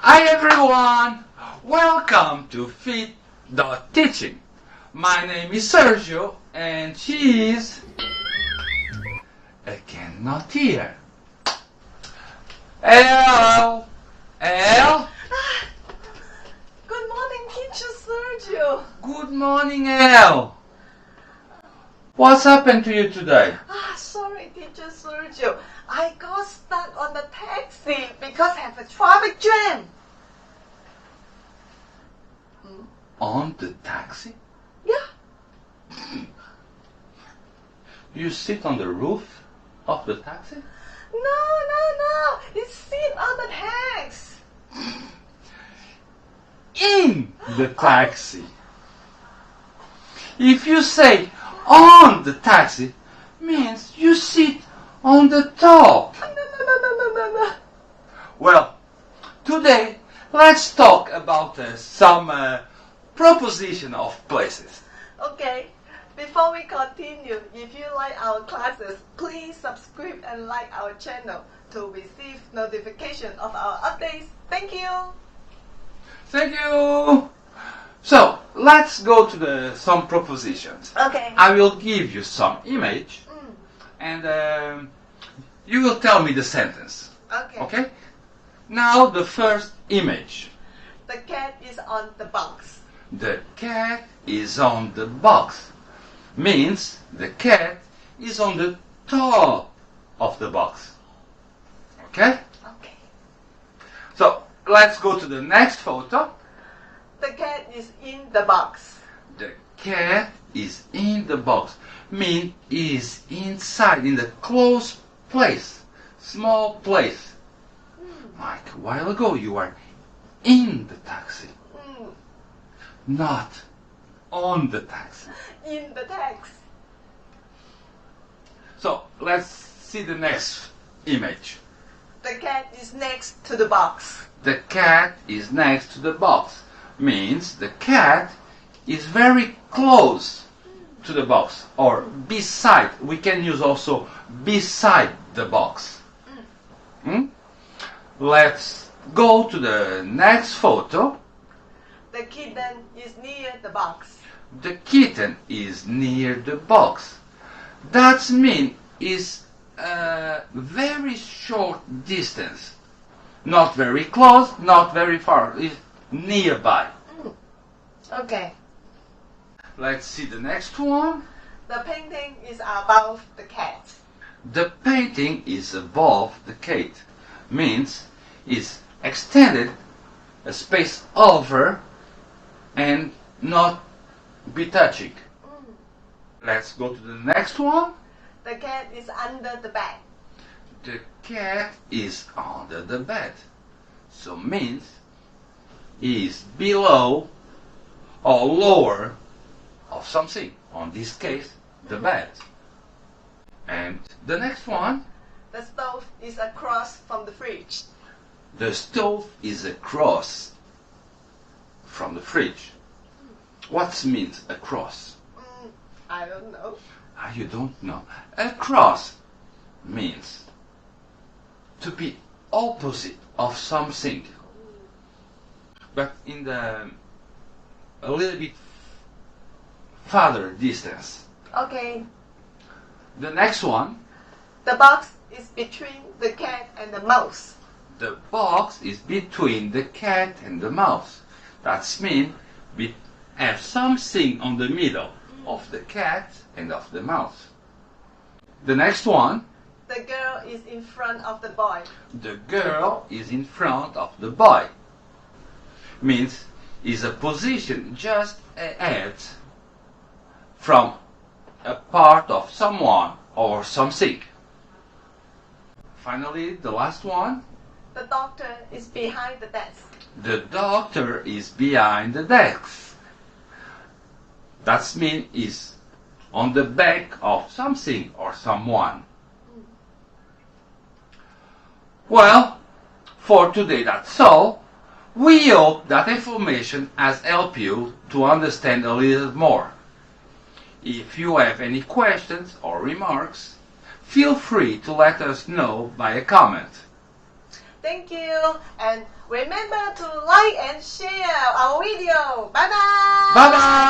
Hi everyone! Welcome to FEET.Teaching. My name is Sergio and she is again not here. Elle! Elle! Good morning, Teacher Sergio. Good morning, Elle. What's happened to you today? Sorry, Teacher Sergio. I got stuck on the taxi because I have a traffic jam. On the taxi? Yeah. You sit on the roof of the taxi? No. It's sit on the taxi. In the taxi. If you say on the taxi, means you sit on the top. No. Well, today let's talk about some proposition of places. Okay. Before we continue, if you like our classes, please subscribe and like our channel to receive notification of our updates. Thank you. Thank you. So let's go to some propositions. Okay. I will give you some image, and you will tell me the sentence. Okay. Okay? Now the first image. The cat is on the box. The cat is on the box. Means the cat is on the top of the box. Okay? Okay. So let's go to the next photo. The cat is in the box. The cat is in the box. Mean is inside, in the closed place, small place. Like a while ago you were in the taxi, not on the taxi. In the taxi. So let's see the next image. The cat is next to the box. The cat is next to the box. Means the cat is very close to the box, or beside. We can use also beside the box. Let's go to the next photo. The kitten is near the box. The kitten is near the box. That means is a very short distance. Not very close, not very far. It's nearby. Okay. Let's see the next one. The painting is above the cat. The painting is above the cat. Means is extended a space over and not be touching. Let's go to the next one. The cat is under the bed. The cat is under the bed. So means is below or lower of something. On this case, the bed. And the next one. The stove is across from the fridge. The stove is across from the fridge. What means across? I don't know. You don't know. Across means to be opposite of something. But in a little bit farther distance. Okay. The next one. The box is between the cat and the mouse. The box is between the cat and the mouse. That means we have something on the middle of the cat and of the mouse. The next one. The girl is in front of the boy. The girl is in front of the boy. Means is a position just ahead from a part of someone or something. Finally, the last one. The doctor is behind the desk. The doctor is behind the desk. That means is on the back of something or someone. Well, for today that's all. We hope that information has helped you to understand a little more. If you have any questions or remarks, feel free to let us know by a comment. Thank you. And remember to like and share our video. Bye bye. Bye bye.